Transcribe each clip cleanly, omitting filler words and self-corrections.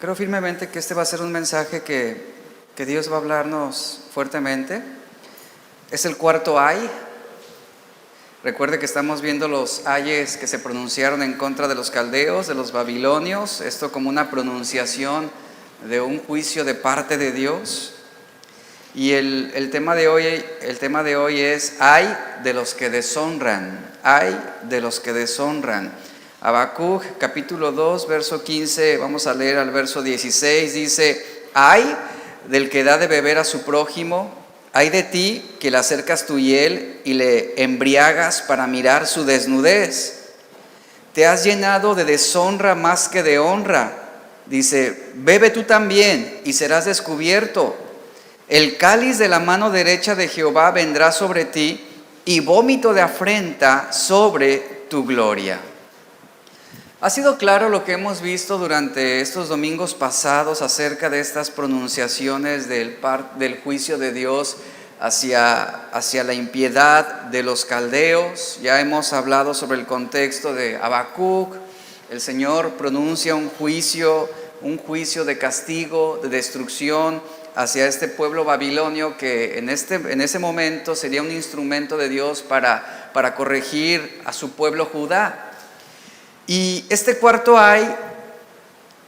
Creo firmemente que este va a ser un mensaje que Dios va a hablarnos fuertemente. Es el cuarto ay. Recuerde que estamos viendo los ayes que se pronunciaron en contra de los caldeos, de los babilonios. Esto como una pronunciación de un juicio de parte de Dios. Y el tema de hoy es ay de los que deshonran. Ay de los que deshonran. Habacuc capítulo 2 verso 15, vamos a leer al verso 16, dice: ay del que da de beber a su prójimo, ay de ti que le acercas tu hiel y le embriagas para mirar su desnudez. Te has llenado de deshonra más que de honra. Dice: bebe tú también y serás descubierto. El cáliz de la mano derecha de Jehová vendrá sobre ti, y vómito de afrenta sobre tu gloria. Ha sido claro lo que hemos visto durante estos domingos pasados acerca de estas pronunciaciones del juicio de Dios hacia la impiedad de los caldeos. Ya hemos hablado sobre el contexto de Habacuc. El Señor pronuncia un juicio de castigo, de destrucción hacia este pueblo babilonio que en ese momento sería un instrumento de Dios para corregir a su pueblo Judá. Y este cuarto ay,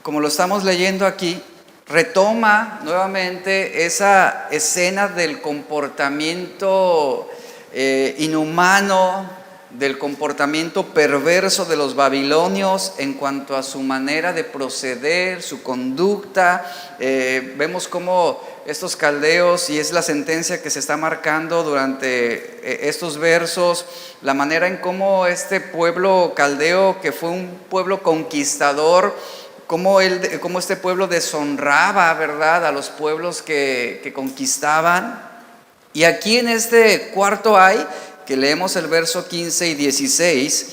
como lo estamos leyendo aquí, retoma nuevamente esa escena del comportamiento inhumano, del comportamiento perverso de los babilonios en cuanto a su manera de proceder, su conducta. Vemos cómo estos caldeos, y es la sentencia que se está marcando durante estos versos, la manera en cómo este pueblo caldeo, que fue un pueblo conquistador, cómo este pueblo deshonraba, ¿verdad?, a los pueblos que conquistaban. Y aquí en este cuarto ay, que leemos el verso 15 y 16,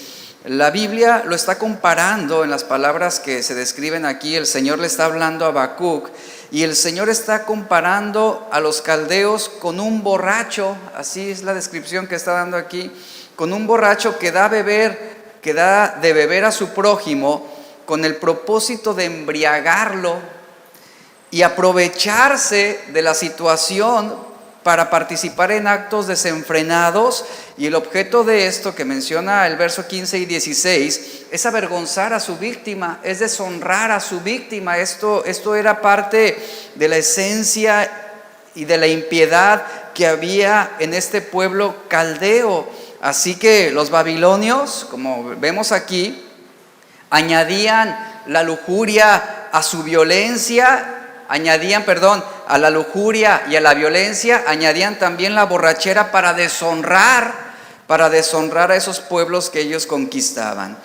la Biblia lo está comparando en las palabras que se describen aquí. El Señor le está hablando a Habacuc y el Señor está comparando a los caldeos con un borracho, así es la descripción que está dando aquí, con un borracho que da de beber a su prójimo con el propósito de embriagarlo y aprovecharse de la situación para participar en actos desenfrenados. Y el objeto de esto que menciona el verso 15 y 16 es avergonzar a su víctima, es deshonrar a su víctima. Esto era parte de la esencia y de la impiedad que había en este pueblo caldeo. Así que los babilonios, como vemos aquí, añadían la lujuria a su violencia, a la lujuria y a la violencia, añadían también la borrachera para deshonrar a esos pueblos que ellos conquistaban.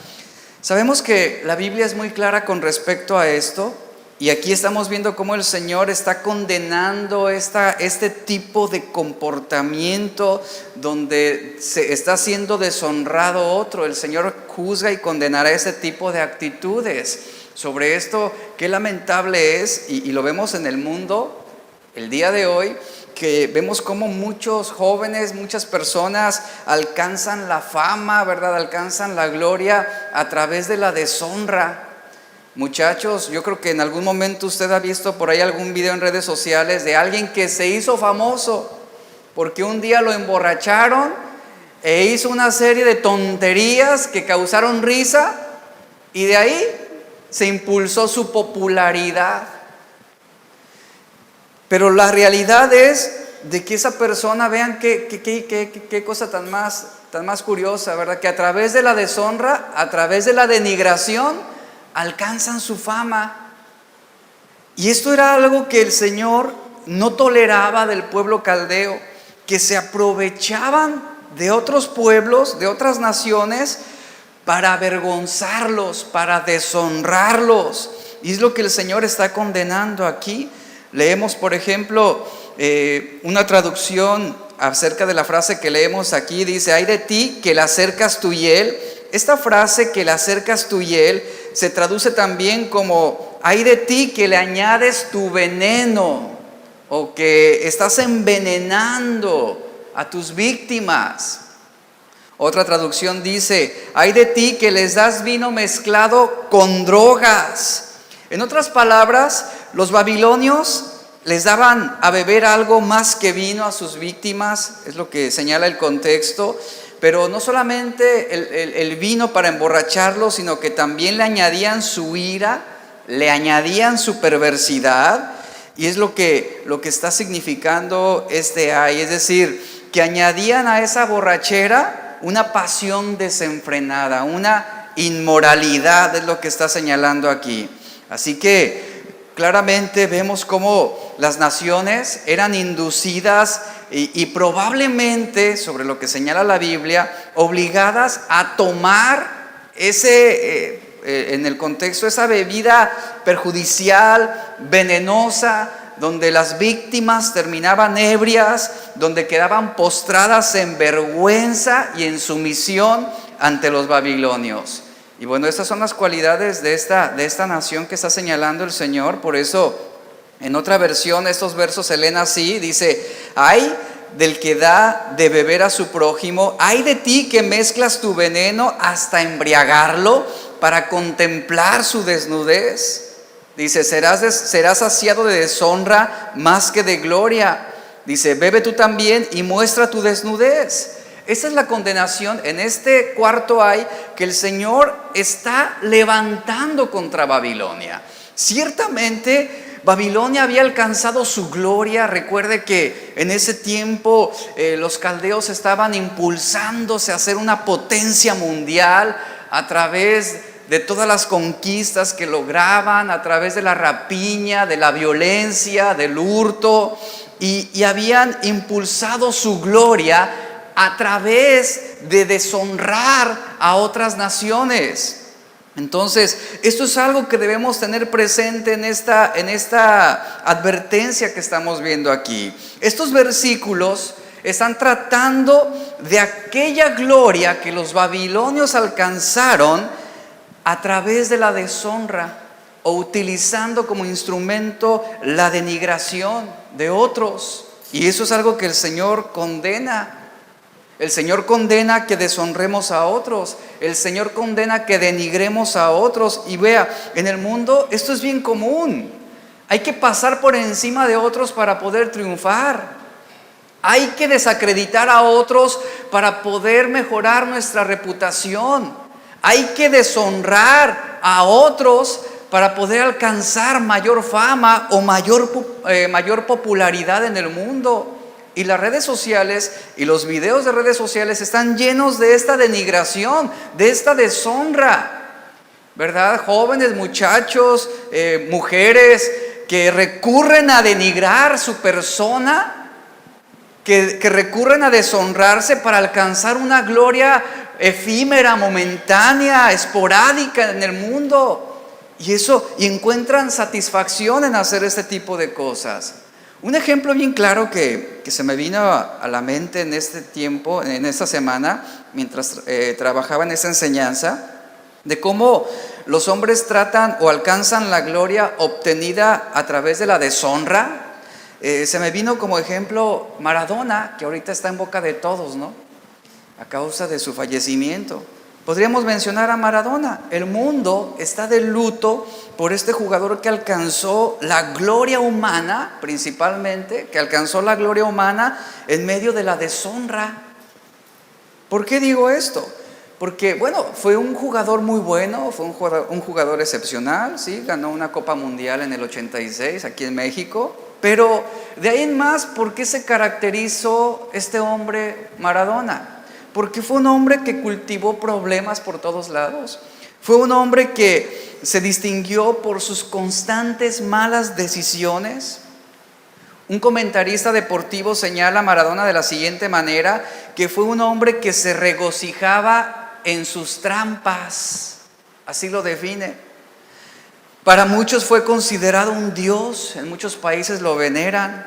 Sabemos que la Biblia es muy clara con respecto a esto, y aquí estamos viendo cómo el Señor está condenando este tipo de comportamiento donde se está siendo deshonrado otro. El Señor juzga y condenará ese tipo de actitudes. Sobre esto, qué lamentable es, y lo vemos en el mundo el día de hoy, que vemos cómo muchos jóvenes, muchas personas alcanzan la fama, ¿verdad?, alcanzan la gloria a través de la deshonra. Muchachos, yo creo que en algún momento usted ha visto por ahí algún video en redes sociales de alguien que se hizo famoso porque un día lo emborracharon e hizo una serie de tonterías que causaron risa, y de ahí se impulsó su popularidad. Pero la realidad es de que esa persona, vean qué cosa tan más curiosa, ¿verdad?, que a través de la deshonra, a través de la denigración, alcanzan su fama. Y esto era algo que el Señor no toleraba del pueblo caldeo, que se aprovechaban de otros pueblos, de otras naciones, para avergonzarlos, para deshonrarlos. Y es lo que el Señor está condenando aquí. Leemos, por ejemplo, una traducción acerca de la frase que leemos aquí. Dice: ay de ti que le acercas tu hiel. Esta frase, que le acercas tu hiel, se traduce también como: ay de ti que le añades tu veneno, o que estás envenenando a tus víctimas. Otra traducción dice: ay de ti que les das vino mezclado con drogas. En otras palabras, los babilonios les daban a beber algo más que vino a sus víctimas, es lo que señala el contexto, pero no solamente el vino para emborracharlos, sino que también le añadían su ira, le añadían su perversidad, y es lo que está significando este ay, es decir, que añadían a esa borrachera una pasión desenfrenada, una inmoralidad, es lo que está señalando aquí. Así que claramente vemos cómo las naciones eran inducidas y probablemente, sobre lo que señala la Biblia, obligadas a tomar en el contexto, esa bebida perjudicial, venenosa, donde las víctimas terminaban ebrias, donde quedaban postradas en vergüenza y en sumisión ante los babilonios. Y bueno, estas son las cualidades de esta nación que está señalando el Señor. Por eso, en otra versión, estos versos se leen así, dice: ay del que da de beber a su prójimo, ay de ti que mezclas tu veneno hasta embriagarlo para contemplar su desnudez. Dice: serás saciado de deshonra más que de gloria. Dice: bebe tú también y muestra tu desnudez. Esa es la condenación en este cuarto ay que el Señor está levantando contra Babilonia. Ciertamente Babilonia había alcanzado su gloria. Recuerde que en ese tiempo los caldeos estaban impulsándose a ser una potencia mundial a través de todas las conquistas que lograban, a través de la rapiña, de la violencia, del hurto, y habían impulsado su gloria a través de deshonrar a otras naciones. Entonces, esto es algo que debemos tener presente en esta advertencia que estamos viendo aquí. Estos versículos están tratando de aquella gloria que los babilonios alcanzaron a través de la deshonra o utilizando como instrumento la denigración de otros. Y eso es algo que el Señor condena. El Señor condena que deshonremos a otros. El Señor condena que denigremos a otros. Y vea, en el mundo esto es bien común. Hay que pasar por encima de otros para poder triunfar. Hay que desacreditar a otros para poder mejorar nuestra reputación. Hay que deshonrar a otros para poder alcanzar mayor fama o mayor popularidad en el mundo. Y las redes sociales y los videos de redes sociales están llenos de esta denigración, de esta deshonra, ¿verdad? Jóvenes, muchachos, mujeres que recurren a denigrar su persona, que recurren a deshonrarse para alcanzar una gloria efímera, momentánea, esporádica en el mundo. Y encuentran satisfacción en hacer este tipo de cosas. Un ejemplo bien claro que se me vino a la mente en este tiempo, en esta semana, mientras trabajaba en esta enseñanza, de cómo los hombres tratan o alcanzan la gloria obtenida a través de la deshonra. Se me vino como ejemplo Maradona, que ahorita está en boca de todos, ¿no? A causa de su fallecimiento. Podríamos mencionar a Maradona. El mundo está de luto por este jugador que alcanzó la gloria humana, principalmente, que alcanzó la gloria humana en medio de la deshonra. ¿Por qué digo esto? Porque, bueno, fue un jugador muy bueno, fue un jugador excepcional, ¿sí? Ganó una Copa Mundial en el 86 aquí en México. Pero de ahí en más, ¿por qué se caracterizó este hombre Maradona? Porque fue un hombre que cultivó problemas por todos lados. Fue un hombre que se distinguió por sus constantes malas decisiones. Un comentarista deportivo señala a Maradona de la siguiente manera, que fue un hombre que se regocijaba en sus trampas. Así lo define. Para muchos fue considerado un dios, en muchos países lo veneran.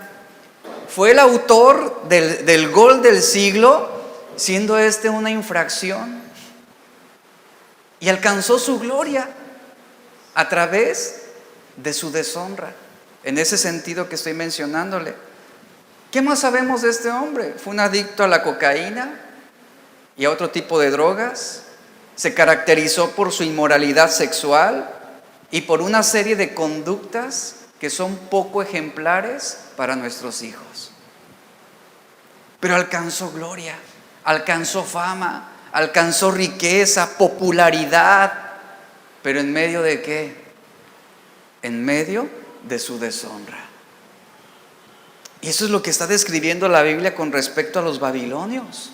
Fue el autor del gol del siglo, siendo este una infracción, y alcanzó su gloria a través de su deshonra, en ese sentido que estoy mencionándole. ¿Qué más sabemos de este hombre? Fue un adicto a la cocaína y a otro tipo de drogas. Se caracterizó por su inmoralidad sexual. y por una serie de conductas que son poco ejemplares para nuestros hijos. Pero alcanzó gloria, alcanzó fama, alcanzó riqueza, popularidad. ¿Pero en medio de qué? En medio de su deshonra. Y eso es lo que está describiendo la Biblia con respecto a los babilonios.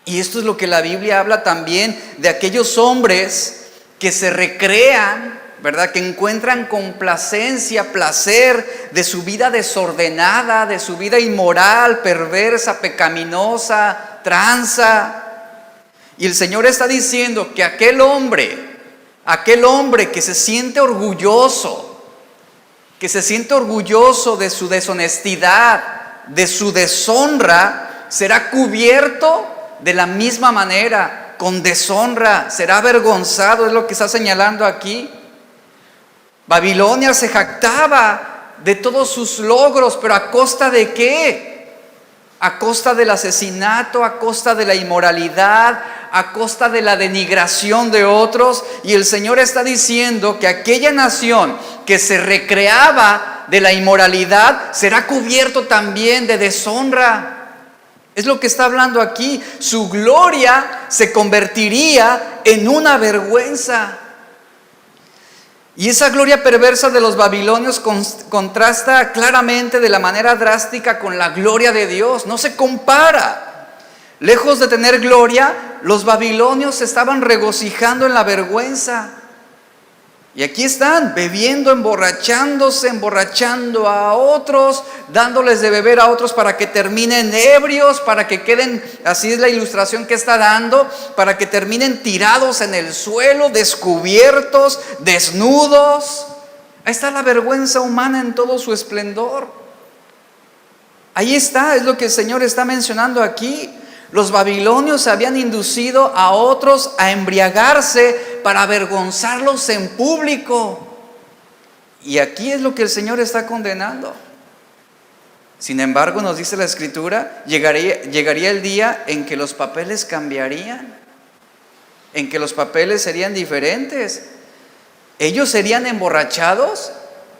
Y esto es lo que la Biblia habla también de aquellos hombres que se recrean, ¿verdad? Que encuentran complacencia, placer de su vida desordenada, de su vida inmoral, perversa, pecaminosa, tranza. Y el Señor está diciendo que aquel hombre que se siente orgulloso, de su deshonestidad, de su deshonra, será cubierto de la misma manera, con deshonra, será avergonzado, es lo que está señalando aquí. Babilonia se jactaba de todos sus logros, pero ¿a costa de qué? A costa del asesinato, a costa de la inmoralidad, a costa de la denigración de otros. Y el Señor está diciendo que aquella nación que se recreaba de la inmoralidad será cubierto también de deshonra. Es lo que está hablando aquí. Su gloria se convertiría en una vergüenza. Y esa gloria perversa de los babilonios contrasta claramente de la manera drástica con la gloria de Dios. No se compara. Lejos de tener gloria, los babilonios se estaban regocijando en la vergüenza. Y aquí están, bebiendo, emborrachándose, emborrachando a otros, dándoles de beber a otros para que terminen ebrios, para que queden, así es la ilustración que está dando, para que terminen tirados en el suelo, descubiertos, desnudos. Ahí está la vergüenza humana en todo su esplendor. Ahí está, es lo que el Señor está mencionando aquí. Los babilonios habían inducido a otros a embriagarse para avergonzarlos en público. Y aquí es lo que el Señor está condenando. Sin embargo, nos dice la Escritura, llegaría el día en que los papeles cambiarían, en que los papeles serían diferentes. Ellos serían emborrachados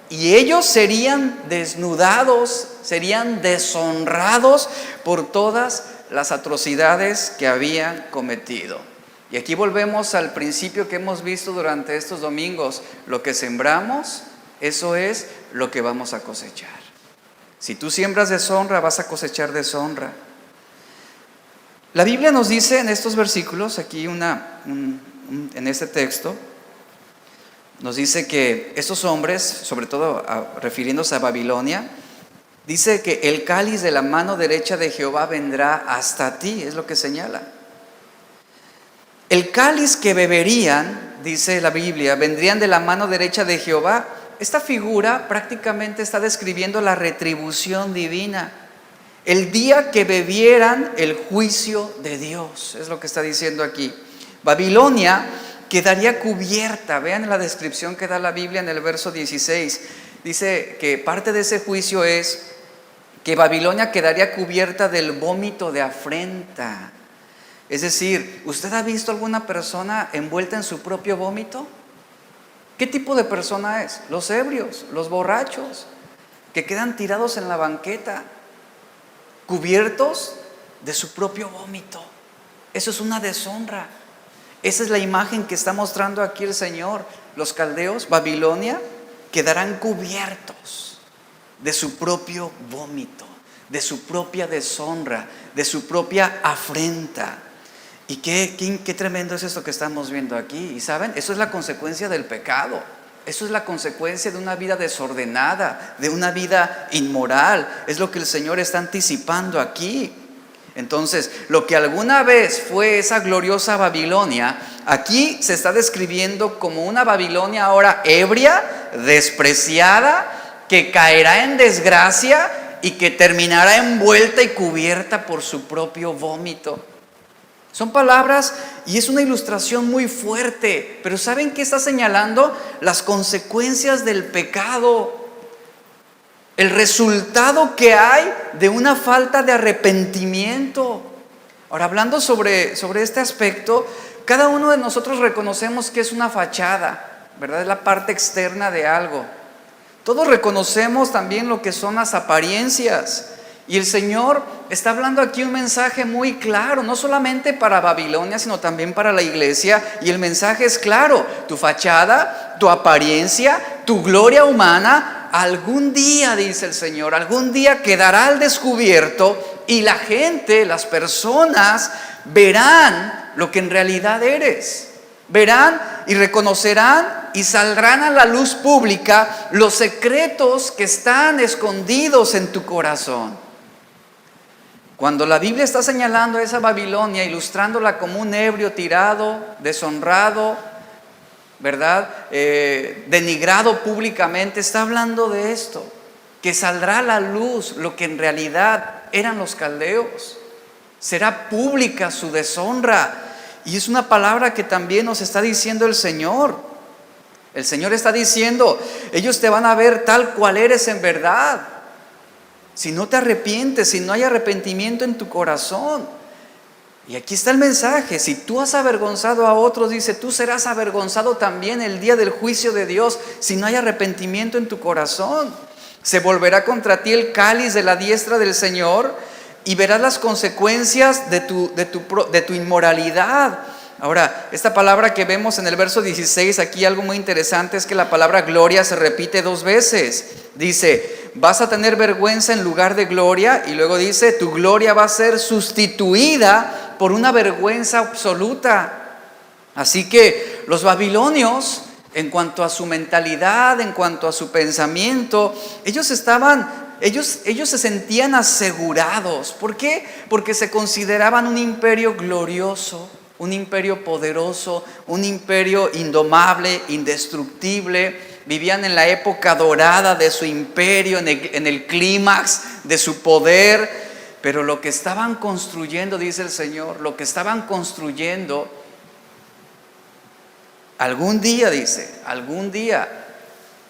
y ellos serían desnudados, serían deshonrados por todas las atrocidades que habían cometido. Y aquí volvemos al principio que hemos visto durante estos domingos. Lo que sembramos, eso es lo que vamos a cosechar. Si tú siembras deshonra, vas a cosechar deshonra. La Biblia nos dice en estos versículos, aquí en este texto, nos dice que estos hombres, sobre todo refiriéndose a Babilonia, dice que el cáliz de la mano derecha de Jehová vendrá hasta ti, es lo que señala. El cáliz que beberían, dice la Biblia, vendrían de la mano derecha de Jehová. Esta figura prácticamente está describiendo la retribución divina. El día que bebieran el juicio de Dios, es lo que está diciendo aquí. Babilonia quedaría cubierta, vean la descripción que da la Biblia en el verso 16. Dice que parte de ese juicio es que Babilonia quedaría cubierta del vómito de afrenta. Es decir, ¿usted ha visto alguna persona envuelta en su propio vómito? ¿Qué tipo de persona es? Los ebrios, los borrachos, que quedan tirados en la banqueta, cubiertos de su propio vómito. Eso es una deshonra. Esa es la imagen que está mostrando aquí el Señor. Los caldeos, Babilonia, quedarán cubiertos de su propio vómito, de su propia deshonra, de su propia afrenta. Y qué tremendo es esto que estamos viendo aquí. Y saben, eso es la consecuencia del pecado. Eso es la consecuencia de una vida desordenada, de una vida inmoral. Es lo que el Señor está anticipando aquí. Entonces, lo que alguna vez fue esa gloriosa Babilonia, aquí se está describiendo como una Babilonia ahora ebria, despreciada, que caerá en desgracia y que terminará envuelta y cubierta por su propio vómito. Son palabras y es una ilustración muy fuerte, pero ¿saben qué está señalando? Las consecuencias del pecado. El resultado que hay de una falta de arrepentimiento. Ahora, hablando sobre este aspecto, cada uno de nosotros reconocemos que es una fachada. ¿verdad? Es la parte externa de algo. Todos reconocemos también lo que son las apariencias. Y el Señor está hablando aquí un mensaje muy claro, no solamente para Babilonia, sino también para la iglesia. Y el mensaje es claro: tu fachada, tu apariencia, tu gloria humana, algún día, dice el Señor, algún día quedará al descubierto y la gente, las personas, verán lo que en realidad eres. Verán y reconocerán y saldrán a la luz pública los secretos que están escondidos en tu corazón. Cuando la Biblia está señalando a esa Babilonia, ilustrándola como un ebrio tirado, deshonrado, ¿verdad? Denigrado públicamente, está hablando de esto, que saldrá a la luz lo que en realidad eran los caldeos. Será pública su deshonra. Y es una palabra que también nos está diciendo el Señor. El Señor está diciendo: ellos te van a ver tal cual eres en verdad. Si no te arrepientes, si no hay arrepentimiento en tu corazón. Y aquí está el mensaje: si tú has avergonzado a otros, dice, tú serás avergonzado también el día del juicio de Dios. Si no hay arrepentimiento en tu corazón, se volverá contra ti el cáliz de la diestra del Señor y verás las consecuencias de tu inmoralidad. Ahora, esta palabra que vemos en el verso 16, aquí algo muy interesante es que la palabra gloria se repite 2 veces. Dice, vas a tener vergüenza en lugar de gloria, y luego dice, tu gloria va a ser sustituida por una vergüenza absoluta. Así que los babilonios, en cuanto a su mentalidad, en cuanto a su pensamiento, ellos se sentían asegurados. ¿Por qué? Porque se consideraban un imperio glorioso, un imperio poderoso, un imperio indomable, indestructible. Vivían en la época dorada de su imperio, en el clímax de su poder. Pero lo que estaban construyendo, dice el Señor, lo que estaban construyendo, algún día, dice, algún día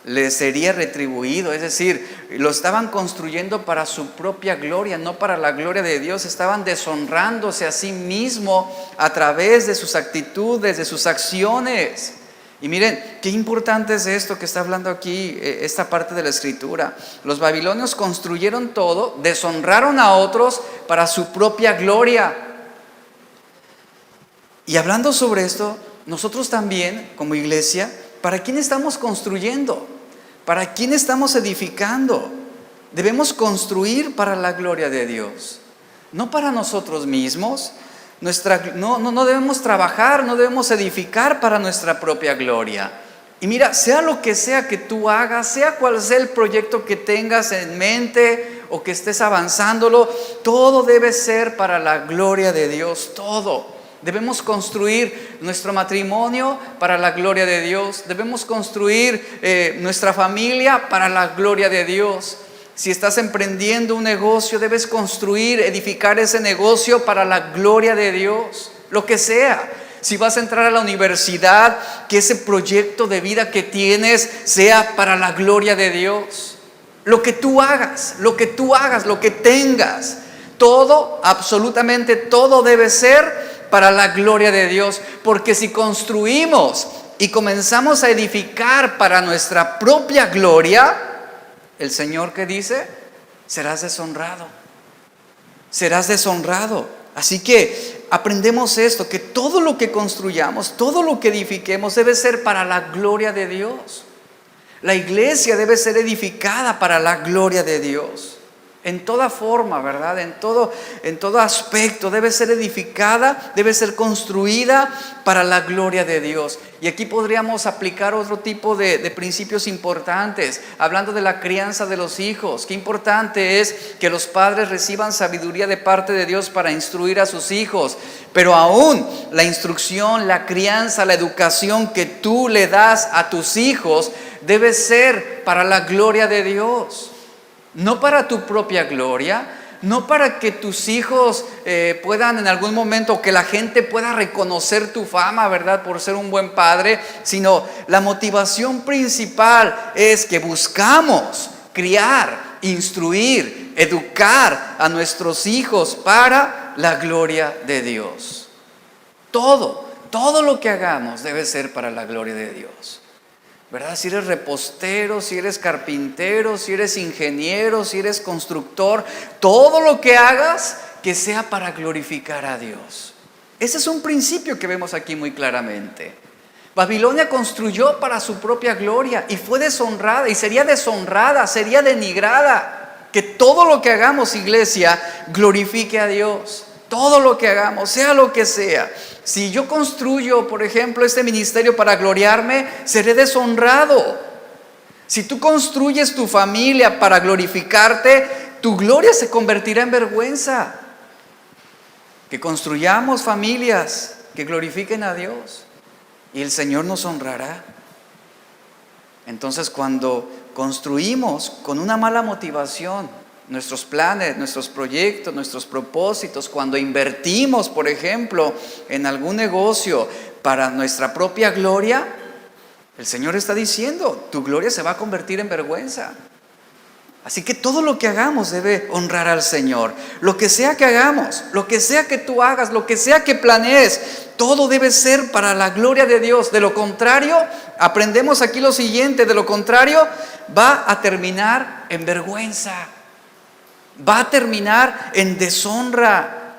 les sería retribuido. Es decir, lo estaban construyendo para su propia gloria, no para la gloria de Dios. Estaban deshonrándose a sí mismo a través de sus actitudes, de sus acciones. Y miren, qué importante es esto que está hablando aquí, esta parte de la Escritura. Los babilonios construyeron todo, deshonraron a otros para su propia gloria. Y hablando sobre esto, nosotros también, como iglesia, ¿para quién estamos construyendo? ¿Para quién estamos edificando? Debemos construir para la gloria de Dios, no para nosotros mismos. No debemos trabajar, no debemos edificar para nuestra propia gloria. Y mira, sea lo que sea que tú hagas, sea cual sea el proyecto que tengas en mente o que estés avanzándolo, todo debe ser para la gloria de Dios, todo. Debemos construir nuestro matrimonio para la gloria de Dios. Debemos construir nuestra familia para la gloria de Dios. Si estás emprendiendo un negocio, debes construir, edificar ese negocio para la gloria de Dios. Lo que sea. Si vas a entrar a la universidad, que ese proyecto de vida que tienes sea para la gloria de Dios. Lo que tú hagas, lo que tengas, todo, absolutamente todo debe ser para la gloria de Dios. Porque si construimos y comenzamos a edificar para nuestra propia gloria, el Señor, ¿qué dice? Serás deshonrado. Serás deshonrado. Así que aprendemos esto, que todo lo que construyamos, todo lo que edifiquemos debe ser para la gloria de Dios. La iglesia debe ser edificada para la gloria de Dios. En toda forma, ¿verdad? En todo aspecto debe ser edificada, debe ser construida para la gloria de Dios. Y aquí podríamos aplicar otro tipo de principios importantes, hablando de la crianza de los hijos. Qué importante es que los padres reciban sabiduría de parte de Dios para instruir a sus hijos. Pero aún la instrucción, la crianza, la educación que tú le das a tus hijos debe ser para la gloria de Dios. No para tu propia gloria, no para que tus hijos puedan en algún momento, que la gente pueda reconocer tu fama, ¿verdad? Por ser un buen padre, sino la motivación principal es que buscamos criar, instruir, educar a nuestros hijos para la gloria de Dios. Todo lo que hagamos debe ser para la gloria de Dios. ¿verdad? Si eres repostero, si eres carpintero, si eres ingeniero, si eres constructor, todo lo que hagas, que sea para glorificar a Dios. Ese es un principio que vemos aquí muy claramente. Babilonia construyó para su propia gloria y fue deshonrada y sería deshonrada, sería denigrada. Que todo lo que hagamos, iglesia, glorifique a Dios. Todo lo que hagamos, sea lo que sea. Si yo construyo, por ejemplo, este ministerio para gloriarme, seré deshonrado. Si tú construyes tu familia para glorificarte, tu gloria se convertirá en vergüenza. Que construyamos familias que glorifiquen a Dios y el Señor nos honrará. Entonces, cuando construimos con una mala motivación nuestros planes, nuestros proyectos, nuestros propósitos, cuando invertimos, por ejemplo, en algún negocio para nuestra propia gloria, el Señor está diciendo, tu gloria se va a convertir en vergüenza. Así que todo lo que hagamos debe honrar al Señor. Lo que sea que hagamos, lo que sea que tú hagas, lo que sea que planees, todo debe ser para la gloria de Dios. De lo contrario, aprendemos aquí lo siguiente, de lo contrario va a terminar en vergüenza, va a terminar en deshonra.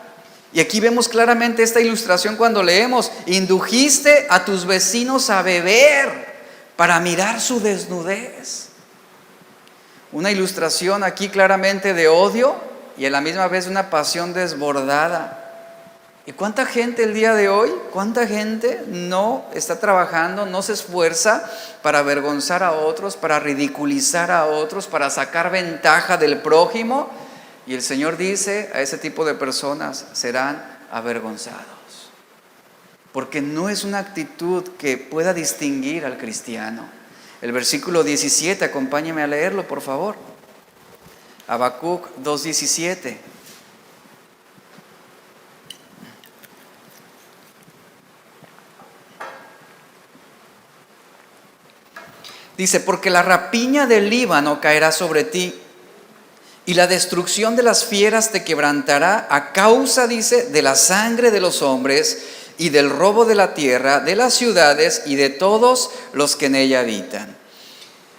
Y aquí vemos claramente esta ilustración cuando leemos, indujiste a tus vecinos a beber para mirar su desnudez. Una ilustración aquí claramente de odio y a la misma vez una pasión desbordada. ¿Y cuánta gente el día de hoy, cuánta gente no está trabajando, no se esfuerza para avergonzar a otros, para ridiculizar a otros, para sacar ventaja del prójimo? Y el Señor dice a ese tipo de personas, serán avergonzados. Porque no es una actitud que pueda distinguir al cristiano. El versículo 17, acompáñame a leerlo, por favor. Habacuc 2:17. Dice, porque la rapiña del Líbano caerá sobre ti, y la destrucción de las fieras te quebrantará a causa, dice, de la sangre de los hombres y del robo de la tierra, de las ciudades y de todos los que en ella habitan.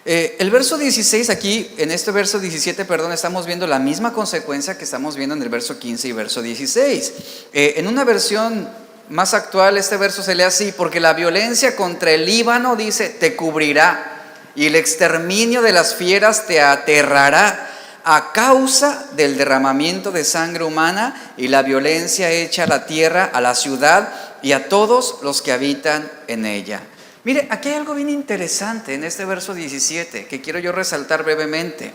El verso 16 aquí, en este verso 17, estamos viendo la misma consecuencia que estamos viendo en el verso 15 y verso 16. En una versión más actual, este verso se lee así, porque la violencia contra el Líbano, dice, te cubrirá, y el exterminio de las fieras te aterrará a causa del derramamiento de sangre humana y la violencia hecha a la tierra, a la ciudad y a todos los que habitan en ella. Mire, aquí hay algo bien interesante en este verso 17 que quiero yo resaltar brevemente.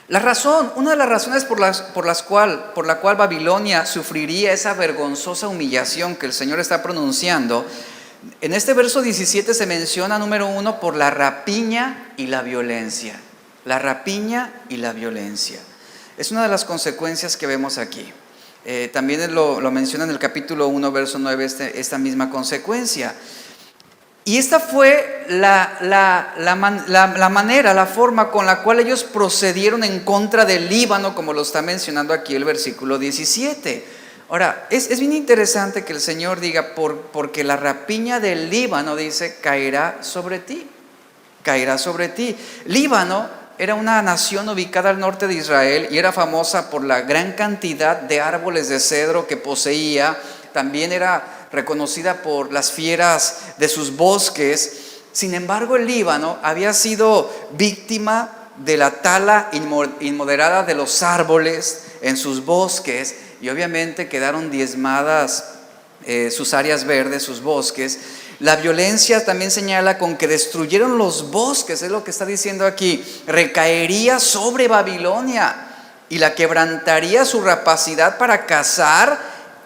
La razón, una de las razones por la cual Babilonia sufriría esa vergonzosa humillación que el Señor está pronunciando, en este verso 17 se menciona, número 1, por la rapiña y la violencia. La rapiña y la violencia. Es una de las consecuencias que vemos aquí. También lo menciona en el capítulo 1, verso 9, esta misma consecuencia. Y esta fue la manera, la forma con la cual ellos procedieron en contra del Líbano, como lo está mencionando aquí el versículo 17. Ahora, es bien interesante que el Señor diga, porque la rapiña del Líbano, dice, caerá sobre ti. Caerá sobre ti. Líbano era una nación ubicada al norte de Israel y era famosa por la gran cantidad de árboles de cedro que poseía. También era reconocida por las fieras de sus bosques. Sin embargo, el Líbano había sido víctima de la tala inmoderada de los árboles en sus bosques y obviamente quedaron diezmadas sus áreas verdes, sus bosques. La violencia también señala con que destruyeron los bosques, es lo que está diciendo aquí, recaería sobre Babilonia y la quebrantaría su rapacidad para cazar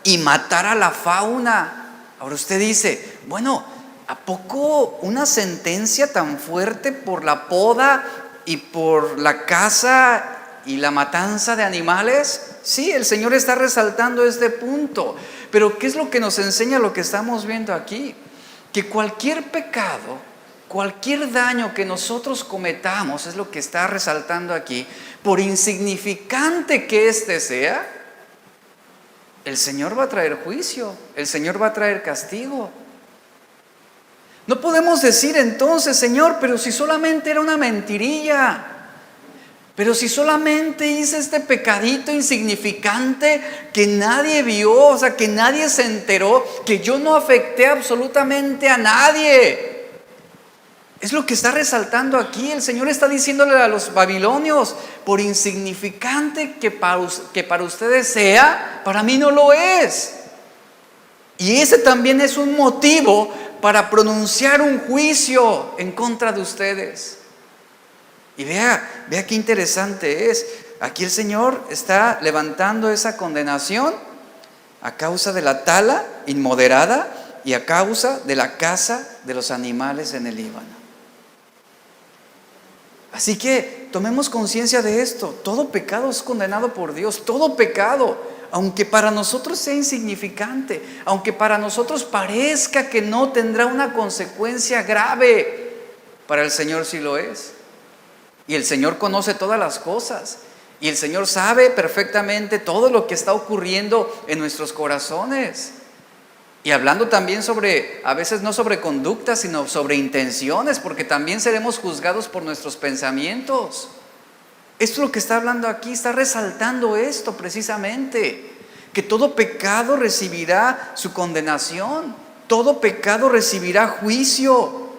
y matar a la fauna. Ahora usted dice, bueno, ¿a poco una sentencia tan fuerte por la poda y por la caza y la matanza de animales? Sí, el Señor está resaltando este punto, pero ¿qué es lo que nos enseña lo que estamos viendo aquí? Que cualquier pecado, cualquier daño que nosotros cometamos, es lo que está resaltando aquí, por insignificante que éste sea, el Señor va a traer juicio, el Señor va a traer castigo. No podemos decir entonces, Señor, pero si solamente era una mentirilla, pero si solamente hice este pecadito insignificante que nadie vio, o sea, que nadie se enteró, que yo no afecté absolutamente a nadie. Es lo que está resaltando aquí. El Señor está diciéndole a los babilonios: por insignificante que para ustedes sea, para mí no lo es. Y ese también es un motivo para pronunciar un juicio en contra de ustedes. Y vea qué interesante es. Aquí el Señor está levantando esa condenación a causa de la tala inmoderada y a causa de la caza de los animales en el Líbano. Así que tomemos conciencia de esto. Todo pecado es condenado por Dios. Todo pecado, aunque para nosotros sea insignificante, aunque para nosotros parezca que no tendrá una consecuencia grave, para el Señor sí lo es. Y el Señor conoce todas las cosas. Y el Señor sabe perfectamente todo lo que está ocurriendo en nuestros corazones. Y hablando también sobre, a veces no sobre conductas, sino sobre intenciones, porque también seremos juzgados por nuestros pensamientos. Esto es lo que está hablando aquí, está resaltando esto precisamente, que todo pecado recibirá su condenación, todo pecado recibirá juicio.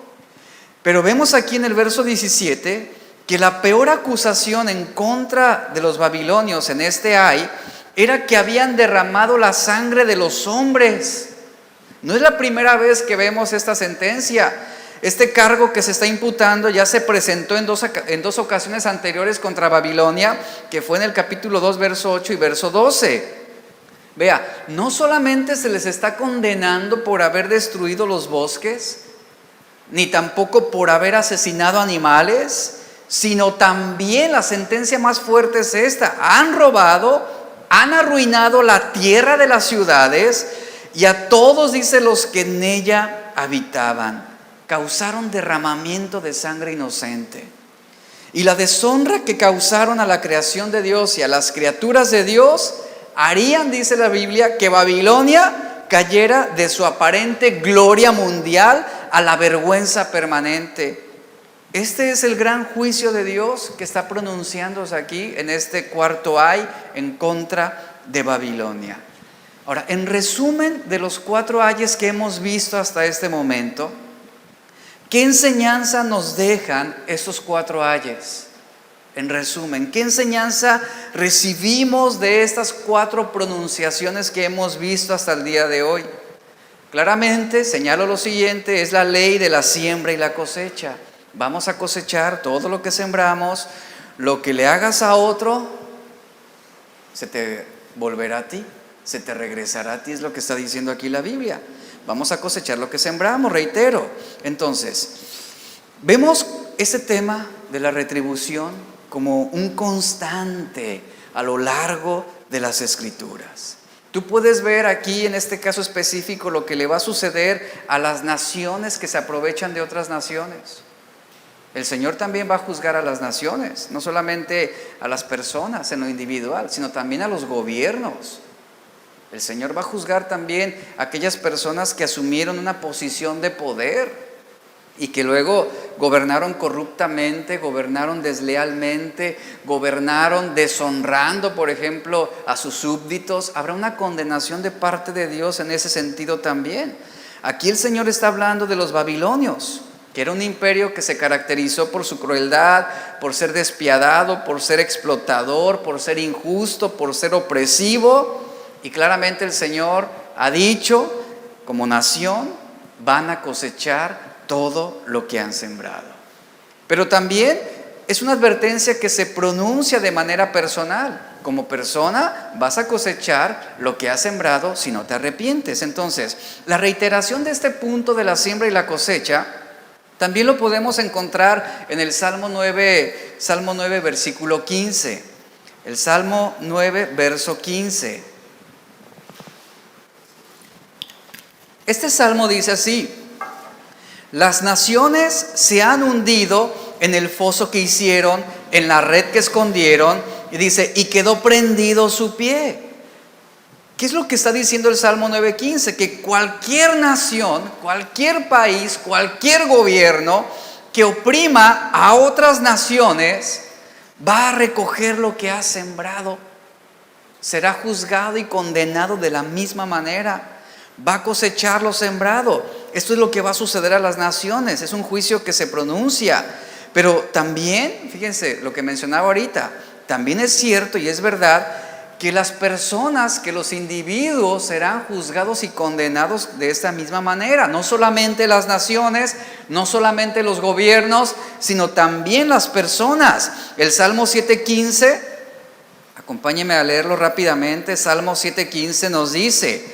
Pero vemos aquí en el verso 17 que la peor acusación en contra de los babilonios en este ay era que habían derramado la sangre de los hombres. No es la primera vez que vemos esta sentencia. Este cargo que se está imputando ya se presentó en dos ocasiones anteriores contra Babilonia, que fue en el capítulo 2, verso 8 y verso 12. Vea, no solamente se les está condenando por haber destruido los bosques, ni tampoco por haber asesinado animales, sino también la sentencia más fuerte es esta: han robado, han arruinado la tierra de las ciudades y a todos, dice, los que en ella habitaban. Causaron derramamiento de sangre inocente. Y la deshonra que causaron a la creación de Dios y a las criaturas de Dios harían, dice la Biblia, que Babilonia cayera de su aparente gloria mundial a la vergüenza permanente. Este es el gran juicio de Dios que está pronunciándose aquí en este cuarto ay en contra de Babilonia. Ahora, en resumen de los 4 ayes que hemos visto hasta este momento, ¿qué enseñanza nos dejan estos 4 ayes? En resumen, ¿qué enseñanza recibimos de estas 4 pronunciaciones que hemos visto hasta el día de hoy? Claramente, señalo lo siguiente: es la ley de la siembra y la cosecha. Vamos a cosechar todo lo que sembramos. Lo que le hagas a otro, se te volverá a ti, se te regresará a ti, es lo que está diciendo aquí la Biblia. Vamos a cosechar lo que sembramos, reitero. Entonces, vemos este tema de la retribución como un constante a lo largo de las Escrituras. Tú puedes ver aquí, en este caso específico, lo que le va a suceder a las naciones que se aprovechan de otras naciones. El Señor también va a juzgar a las naciones, no solamente a las personas en lo individual, sino también a los gobiernos. El Señor va a juzgar también a aquellas personas que asumieron una posición de poder y que luego gobernaron corruptamente, gobernaron deslealmente, gobernaron deshonrando, por ejemplo, a sus súbditos. Habrá una condenación de parte de Dios en ese sentido también. Aquí el Señor está hablando de los babilonios, que era un imperio que se caracterizó por su crueldad, por ser despiadado, por ser explotador, por ser injusto, por ser opresivo. Y claramente el Señor ha dicho, como nación, van a cosechar todo lo que han sembrado. Pero también es una advertencia que se pronuncia de manera personal. Como persona vas a cosechar lo que has sembrado si no te arrepientes. Entonces, la reiteración de este punto de la siembra y la cosecha también lo podemos encontrar en el Salmo 9, versículo 15. El Salmo 9, verso 15. Este salmo dice así: las naciones se han hundido en el foso que hicieron, en la red que escondieron, y dice, y quedó prendido su pie. ¿Qué es lo que está diciendo el Salmo 9:15? Que cualquier nación, cualquier país, cualquier gobierno que oprima a otras naciones va a recoger lo que ha sembrado. Será juzgado y condenado de la misma manera. Va a cosechar lo sembrado. Esto es lo que va a suceder a las naciones. Es un juicio que se pronuncia. Pero también, fíjense lo que mencionaba ahorita, también es cierto y es verdad que las personas, que los individuos serán juzgados y condenados de esta misma manera. No solamente las naciones, no solamente los gobiernos, sino también las personas. El Salmo 7:15, acompáñenme a leerlo rápidamente. Salmo 7:15 nos dice: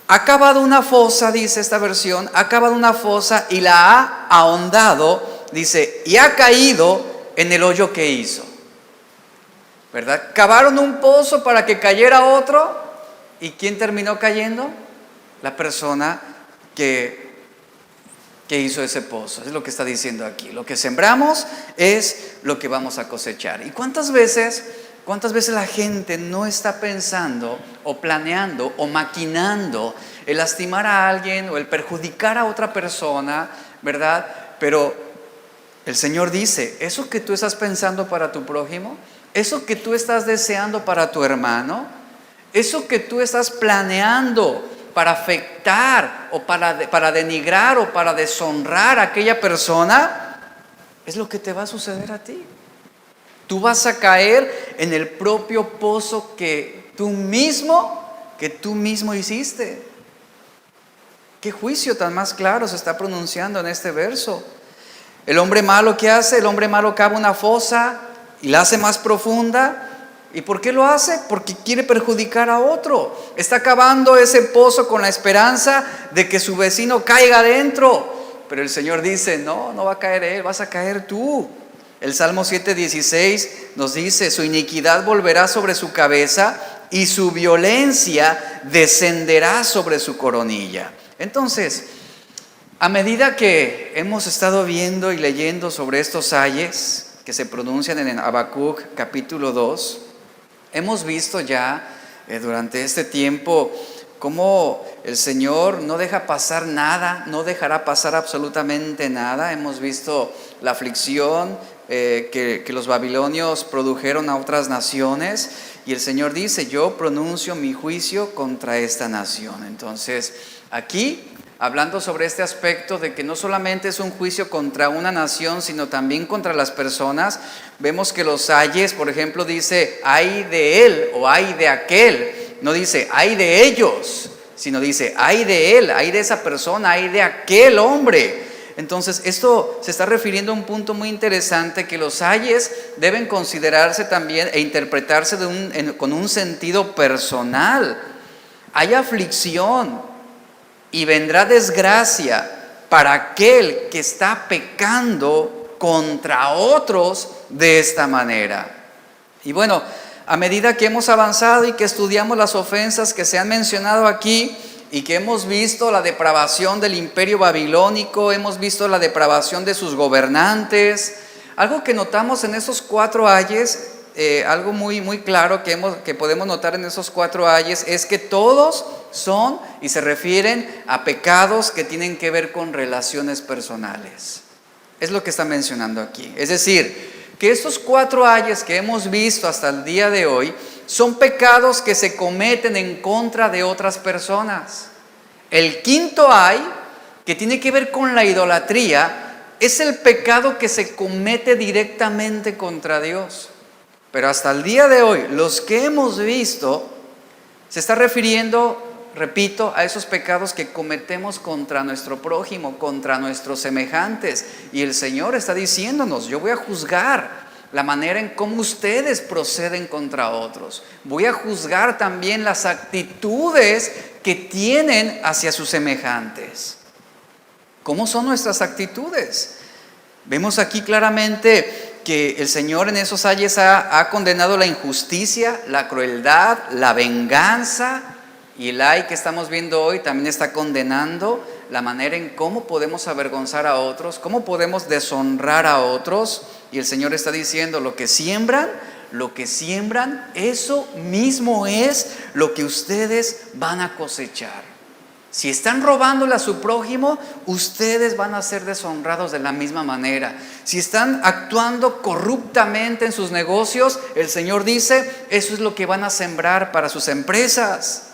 ha cavado una fosa, dice esta versión, ha cavado una fosa y la ha ahondado, dice, y ha caído en el hoyo que hizo. ¿Verdad? Cavaron un pozo para que cayera otro. ¿Y quién terminó cayendo? La persona que hizo ese pozo. Es lo que está diciendo aquí. Lo que sembramos es lo que vamos a cosechar. ¿Y cuántas veces la gente no está pensando o planeando o maquinando el lastimar a alguien o el perjudicar a otra persona, ¿verdad? Pero el Señor dice, eso que tú estás pensando para tu prójimo, eso que tú estás deseando para tu hermano, eso que tú estás planeando para afectar o para denigrar o para deshonrar a aquella persona, es lo que te va a suceder a ti. Tú vas a caer en el propio pozo que tú mismo hiciste. ¿Qué juicio tan más claro se está pronunciando en este verso? El hombre malo, ¿qué hace? El hombre malo cava una fosa y la hace más profunda. ¿Y por qué lo hace? Porque quiere perjudicar a otro. Está cavando ese pozo con la esperanza de que su vecino caiga adentro. Pero el Señor dice, no va a caer él, vas a caer tú. El Salmo 7:16 nos dice, su iniquidad volverá sobre su cabeza y su violencia descenderá sobre su coronilla. Entonces, a medida que hemos estado viendo y leyendo sobre estos ayes que se pronuncian en Habacuc capítulo 2, hemos visto ya durante este tiempo cómo el Señor no deja pasar nada, no dejará pasar absolutamente nada. Hemos visto la aflicción que los babilonios produjeron a otras naciones y el Señor dice, yo pronuncio mi juicio contra esta nación. Entonces, aquí hablando sobre este aspecto de que no solamente es un juicio contra una nación, sino también contra las personas, vemos que los ayes, por ejemplo, dice, ay de él o ay de aquel. No dice, ay de ellos, sino dice, ay de él, ay de esa persona, ay de aquel hombre. Entonces, esto se está refiriendo a un punto muy interesante, que los ayes deben considerarse también e interpretarse con un sentido personal. Hay aflicción y vendrá desgracia para aquel que está pecando contra otros de esta manera. Y bueno, a medida que hemos avanzado y que estudiamos las ofensas que se han mencionado aquí y que hemos visto la depravación del imperio babilónico, hemos visto la depravación de sus gobernantes, algo que notamos en esos 4 ayes, algo muy claro que podemos notar en esos 4 ayes es que todos son y se refieren a pecados que tienen que ver con relaciones personales. Es lo que está mencionando aquí. Es decir, que estos 4 ayes que hemos visto hasta el día de hoy son pecados que se cometen en contra de otras personas. El 5.º ay, que tiene que ver con la idolatría, es el pecado que se comete directamente contra Dios. Pero hasta el día de hoy, los que hemos visto, se está refiriendo, repito, a esos pecados que cometemos contra nuestro prójimo, contra nuestros semejantes. Y el Señor está diciéndonos, yo voy a juzgar la manera en cómo ustedes proceden contra otros. Voy a juzgar también las actitudes que tienen hacia sus semejantes. ¿Cómo son nuestras actitudes? Vemos aquí claramente que el Señor en esos ayes ha condenado la injusticia, la crueldad, la venganza, y el ay que estamos viendo hoy también está condenando la manera en cómo podemos avergonzar a otros, cómo podemos deshonrar a otros. Y el Señor está diciendo, lo que siembran, lo que siembran, eso mismo es lo que ustedes van a cosechar. Si están robándole a su prójimo, ustedes van a ser deshonrados de la misma manera. Si están actuando corruptamente en sus negocios, el Señor dice, eso es lo que van a sembrar para sus empresas.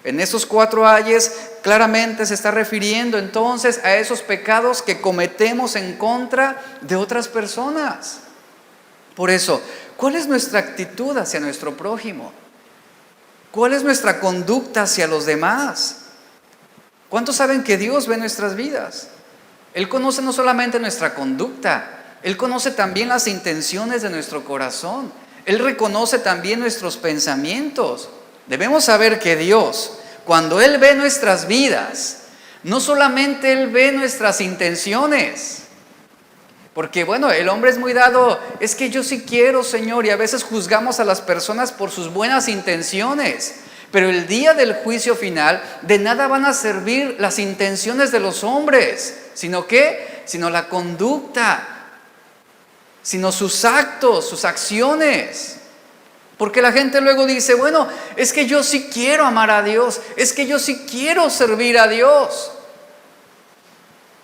En esos 4 ayes claramente se está refiriendo entonces a esos pecados que cometemos en contra de otras personas. Por eso, ¿cuál es nuestra actitud hacia nuestro prójimo? ¿Cuál es nuestra conducta hacia los demás? ¿Cuántos saben que Dios ve nuestras vidas? Él conoce no solamente nuestra conducta, Él conoce también las intenciones de nuestro corazón. Él reconoce también nuestros pensamientos. Debemos saber que Dios, cuando Él ve nuestras vidas, no solamente Él ve nuestras intenciones. Porque bueno, el hombre es muy dado, es que yo sí quiero, Señor, y a veces juzgamos a las personas por sus buenas intenciones. Pero el día del juicio final, de nada van a servir las intenciones de los hombres, sino ¿qué? Sino la conducta, sino sus actos, sus acciones. Porque la gente luego dice, bueno, es que yo sí quiero amar a Dios, es que yo sí quiero servir a Dios.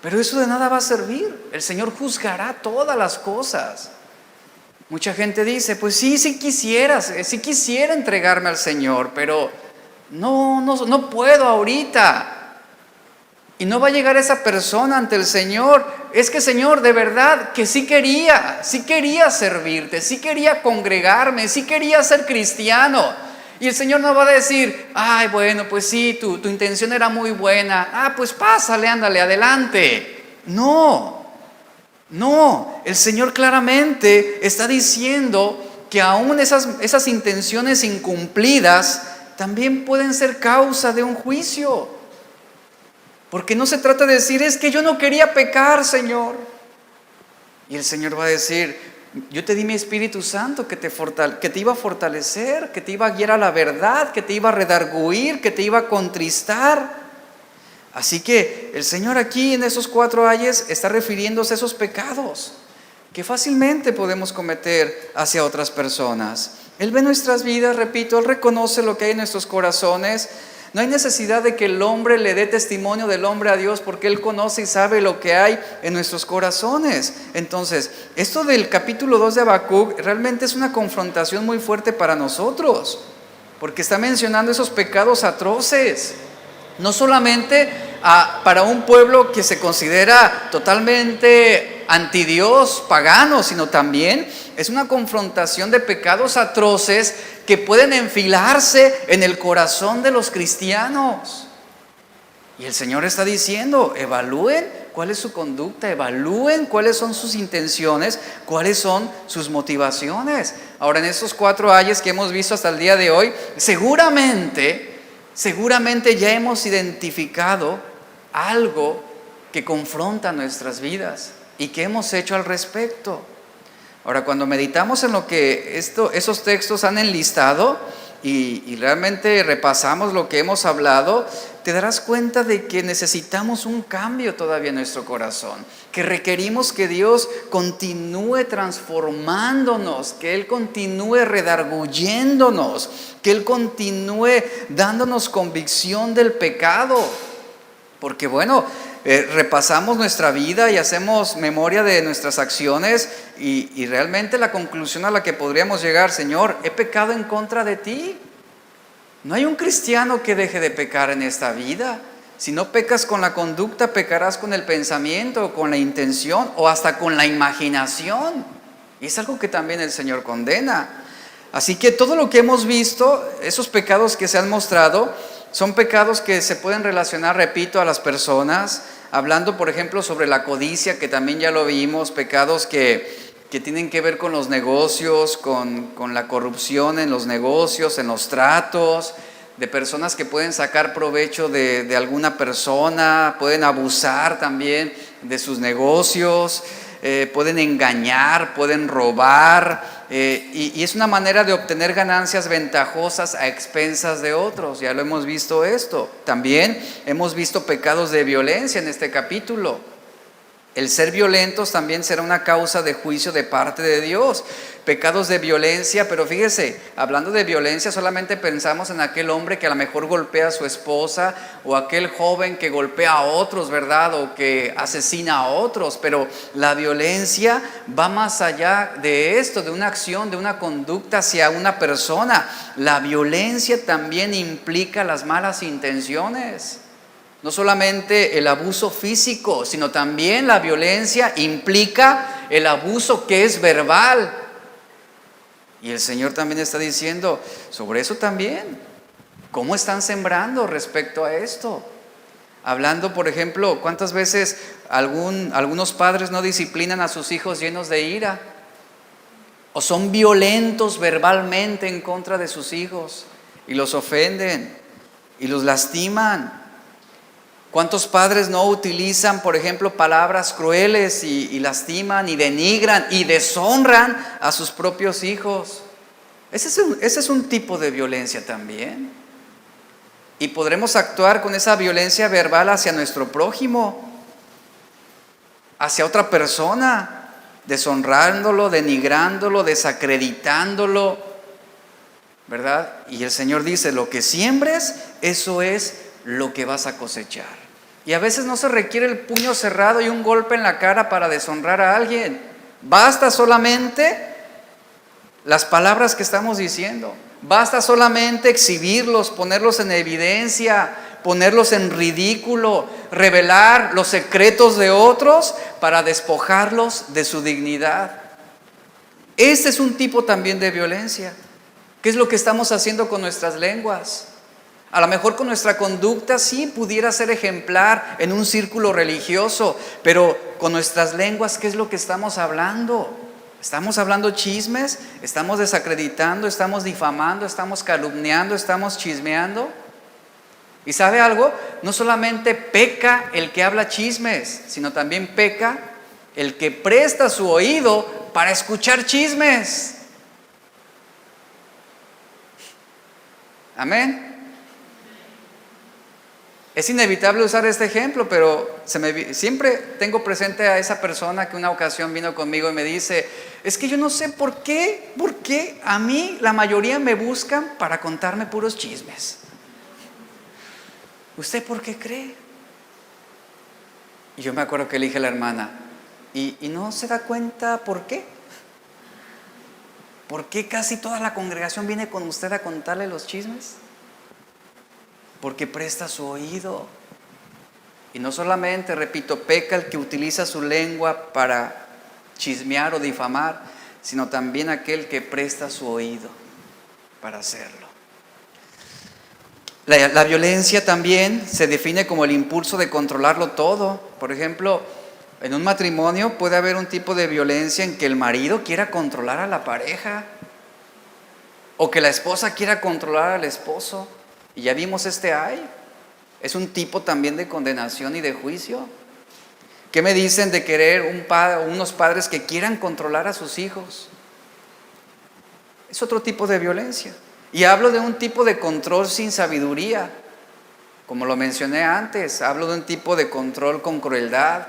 Pero eso de nada va a servir. El Señor juzgará todas las cosas. Mucha gente dice, pues sí quisiera entregarme al Señor, pero no puedo ahorita. Y no va a llegar esa persona ante el Señor. Es que, Señor, de verdad que sí quería servirte, sí quería congregarme, sí quería ser cristiano. Y el Señor no va a decir, ay, bueno, pues sí, tu intención era muy buena. Pues pásale, ándale, adelante. No, el Señor claramente está diciendo que aún esas intenciones incumplidas también pueden ser causa de un juicio. Porque no se trata de decir, es que yo no quería pecar, Señor. Y el Señor va a decir, yo te di mi Espíritu Santo que te iba a fortalecer, que te iba a guiar a la verdad, que te iba a redarguir, que te iba a contristar. Así que el Señor aquí en esos 4 ayes está refiriéndose a esos pecados que fácilmente podemos cometer hacia otras personas. Él ve nuestras vidas, repito, Él reconoce lo que hay en nuestros corazones. No hay necesidad de que el hombre le dé testimonio del hombre a Dios, porque Él conoce y sabe lo que hay en nuestros corazones. Entonces, esto del capítulo 2 de Habacuc realmente es una confrontación muy fuerte para nosotros, porque está mencionando esos pecados atroces. No solamente para un pueblo que se considera totalmente antidios, pagano, sino también es una confrontación de pecados atroces que pueden enfilarse en el corazón de los cristianos. Y el Señor está diciendo, evalúen cuál es su conducta, evalúen cuáles son sus intenciones, cuáles son sus motivaciones. Ahora, en estos 4 ayes que hemos visto hasta el día de hoy, seguramente ya hemos identificado algo que confronta nuestras vidas y que hemos hecho al respecto. Ahora, cuando meditamos en lo que esos textos han enlistado y realmente repasamos lo que hemos hablado, te darás cuenta de que necesitamos un cambio todavía en nuestro corazón, que requerimos que Dios continúe transformándonos, que Él continúe redarguyéndonos, que Él continúe dándonos convicción del pecado. Porque bueno, repasamos nuestra vida y hacemos memoria de nuestras acciones y realmente la conclusión a la que podríamos llegar, Señor, he pecado en contra de ti. No hay un cristiano que deje de pecar en esta vida. Si no pecas con la conducta, pecarás con el pensamiento, con la intención o hasta con la imaginación. Y es algo que también el Señor condena. Así que todo lo que hemos visto, esos pecados que se han mostrado, son pecados que se pueden relacionar, repito, a las personas. Hablando, por ejemplo, sobre la codicia, que también ya lo vimos, pecados que tienen que ver con los negocios, con la corrupción en los negocios, en los tratos, de personas que pueden sacar provecho de alguna persona, pueden abusar también de sus negocios, pueden engañar, pueden robar, y es una manera de obtener ganancias ventajosas a expensas de otros. Ya lo hemos visto esto. También hemos visto pecados de violencia en este capítulo. El ser violentos también será una causa de juicio de parte de Dios. Pecados de violencia, pero fíjese, hablando de violencia solamente pensamos en aquel hombre que a lo mejor golpea a su esposa o aquel joven que golpea a otros, ¿verdad? O que asesina a otros, pero la violencia va más allá de esto, de una acción, de una conducta hacia una persona. La violencia también implica las malas intenciones. No solamente el abuso físico, sino también la violencia implica el abuso que es verbal. Y el Señor también está diciendo sobre eso también. ¿Cómo están sembrando respecto a esto? Hablando, por ejemplo, ¿cuántas veces algunos padres no disciplinan a sus hijos llenos de ira? O son violentos verbalmente en contra de sus hijos y los ofenden y los lastiman. ¿Cuántos padres no utilizan, por ejemplo, palabras crueles y lastiman y denigran y deshonran a sus propios hijos? Ese es un tipo de violencia también. Y podremos actuar con esa violencia verbal hacia nuestro prójimo, hacia otra persona, deshonrándolo, denigrándolo, desacreditándolo, ¿verdad? Y el Señor dice, lo que siembres, eso es lo que vas a cosechar. Y a veces no se requiere el puño cerrado y un golpe en la cara para deshonrar a alguien. Basta solamente las palabras que estamos diciendo. Basta solamente exhibirlos, ponerlos en evidencia, ponerlos en ridículo, revelar los secretos de otros para despojarlos de su dignidad. Este es un tipo también de violencia. ¿Qué es lo que estamos haciendo con nuestras lenguas? A lo mejor con nuestra conducta sí pudiera ser ejemplar en un círculo religioso, pero con nuestras lenguas, ¿qué es lo que estamos hablando? ¿Estamos hablando chismes? ¿Estamos desacreditando? ¿Estamos difamando? ¿Estamos calumniando? ¿Estamos chismeando? ¿Y sabe algo? No solamente peca el que habla chismes, sino también peca el que presta su oído para escuchar chismes. Amén. Es inevitable usar este ejemplo, pero siempre tengo presente a esa persona que una ocasión vino conmigo y me dice, es que yo no sé por qué a mí la mayoría me buscan para contarme puros chismes. ¿Usted por qué cree? Y yo me acuerdo que le dije a la hermana, ¿y no se da cuenta por qué? ¿Por qué casi toda la congregación viene con usted a contarle los chismes? Porque presta su oído. Y no solamente, repito, peca el que utiliza su lengua para chismear o difamar, sino también aquel que presta su oído para hacerlo. La violencia también se define como el impulso de controlarlo todo. Por ejemplo, en un matrimonio puede haber un tipo de violencia en que el marido quiera controlar a la pareja, o que la esposa quiera controlar al esposo. Y ya vimos es un tipo también de condenación y de juicio. ¿Qué me dicen de querer unos padres que quieran controlar a sus hijos? Es otro tipo de violencia. Y hablo de un tipo de control sin sabiduría. Como lo mencioné antes, hablo de un tipo de control con crueldad,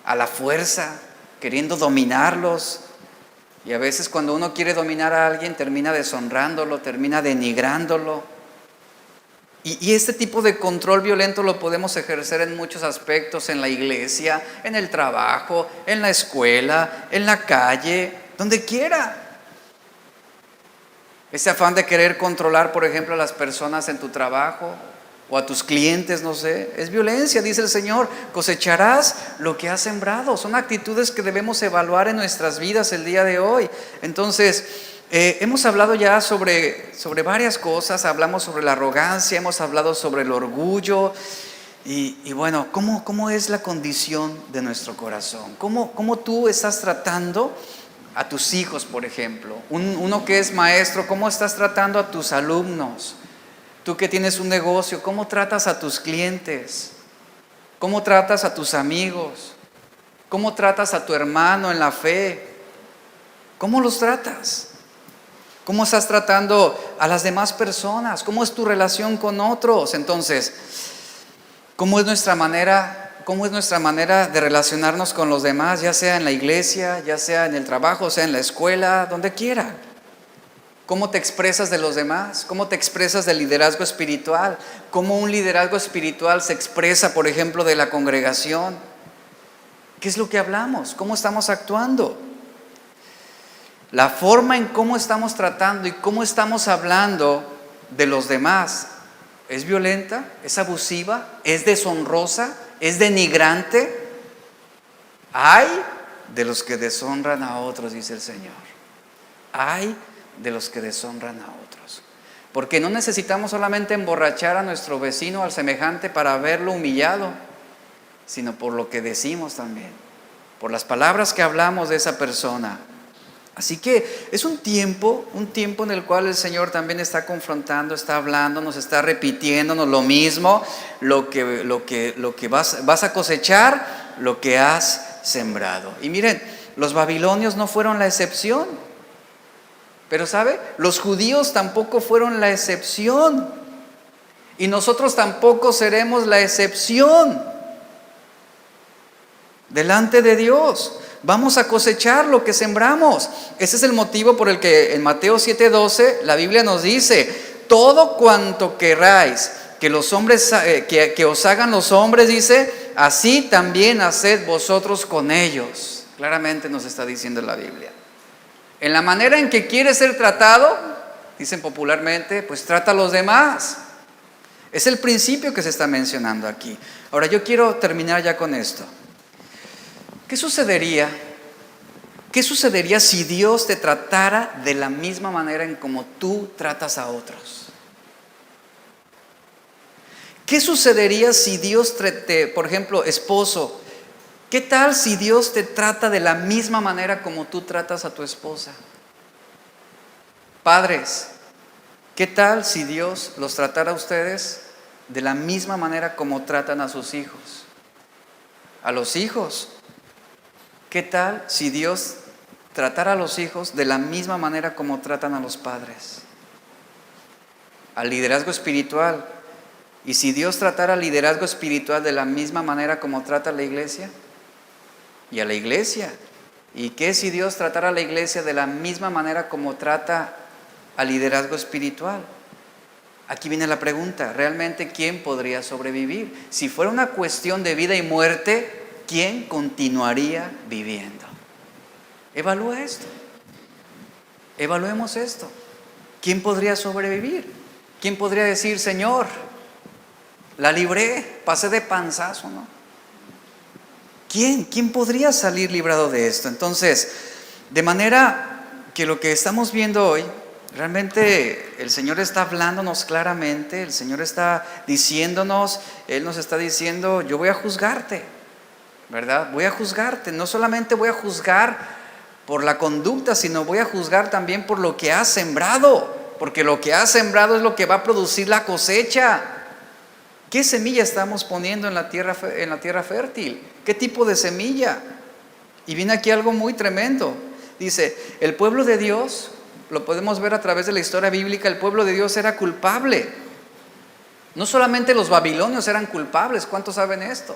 a la fuerza, queriendo dominarlos. Y a veces cuando uno quiere dominar a alguien termina deshonrándolo, termina denigrándolo. Y este tipo de control violento lo podemos ejercer en muchos aspectos, en la iglesia, en el trabajo, en la escuela, en la calle, donde quiera. Ese afán de querer controlar, por ejemplo, a las personas en tu trabajo o a tus clientes, no sé, es violencia, dice el Señor, cosecharás lo que has sembrado. Son actitudes que debemos evaluar en nuestras vidas el día de hoy. Entonces, hemos hablado ya sobre varias cosas, hablamos sobre la arrogancia, hemos hablado sobre el orgullo y bueno, ¿cómo es la condición de nuestro corazón? ¿Cómo tú estás tratando a tus hijos, por ejemplo? Uno que es maestro, ¿cómo estás tratando a tus alumnos? Tú que tienes un negocio, ¿cómo tratas a tus clientes? ¿Cómo tratas a tus amigos? ¿Cómo tratas a tu hermano en la fe? ¿Cómo los tratas? ¿Cómo estás tratando a las demás personas? ¿Cómo es tu relación con otros? Entonces, ¿cómo es nuestra manera cómo es nuestra manera de relacionarnos con los demás, ya sea en la iglesia, ya sea en el trabajo, sea en la escuela, donde quiera. ¿Cómo te expresas de los demás? ¿Cómo te expresas del liderazgo espiritual? ¿Cómo un liderazgo espiritual se expresa, por ejemplo, de la congregación? ¿Qué es lo que hablamos? ¿Cómo estamos actuando? La forma en cómo estamos tratando y cómo estamos hablando de los demás es violenta, es abusiva, es deshonrosa, es denigrante. Ay de los que deshonran a otros, dice el Señor. Ay de los que deshonran a otros. Porque no necesitamos solamente emborrachar a nuestro vecino, al semejante, para verlo humillado, sino por lo que decimos también, por las palabras que hablamos de esa persona. Así que es un tiempo en el cual el Señor también está confrontando, está hablando, nos está repitiéndonos lo mismo, lo que vas a cosechar, lo que has sembrado. Y miren, los babilonios no fueron la excepción, pero ¿sabe? Los judíos tampoco fueron la excepción, y nosotros tampoco seremos la excepción delante de Dios. Vamos a cosechar lo que sembramos. Ese es el motivo por el que en Mateo 7:12 la Biblia nos dice: todo cuanto queráis que los hombres que os hagan los hombres, dice, así también haced vosotros con ellos. Claramente nos está diciendo la Biblia. En la manera en que quieres ser tratado, dicen popularmente, pues trata a los demás. Es el principio que se está mencionando aquí. Ahora yo quiero terminar ya con esto. ¿Qué sucedería si Dios te tratara de la misma manera en como tú tratas a otros? ¿Qué sucedería si Dios por ejemplo, esposo, qué tal si Dios te trata de la misma manera como tú tratas a tu esposa? Padres, ¿qué tal si Dios los tratara a ustedes de la misma manera como tratan a sus hijos? A los hijos, ¿qué tal si Dios tratara a los hijos de la misma manera como tratan a los padres? Al liderazgo espiritual. ¿Y si Dios tratara al liderazgo espiritual de la misma manera como trata a la iglesia? Y a la iglesia. ¿Y qué si Dios tratara a la iglesia de la misma manera como trata al liderazgo espiritual? Aquí viene la pregunta: ¿realmente quién podría sobrevivir? Si fuera una cuestión de vida y muerte, ¿quién continuaría viviendo? Evalúa esto. Evaluemos esto. ¿Quién podría sobrevivir? ¿Quién podría decir: Señor, la libré, pasé de panzazo, ¿no? ¿Quién podría salir librado de esto? Entonces, de manera que lo que estamos viendo hoy, realmente el Señor está hablándonos claramente, el Señor está diciéndonos, Él nos está diciendo: yo voy a juzgarte, ¿verdad? Voy a juzgarte. No solamente voy a juzgar por la conducta, sino voy a juzgar también por lo que has sembrado, porque lo que has sembrado es lo que va a producir la cosecha. ¿Qué semilla estamos poniendo en la tierra fértil? ¿Qué tipo de semilla? Y viene aquí algo muy tremendo. Dice, el pueblo de Dios, lo podemos ver a través de la historia bíblica, el pueblo de Dios era culpable. No solamente los babilonios eran culpables, ¿cuántos saben esto?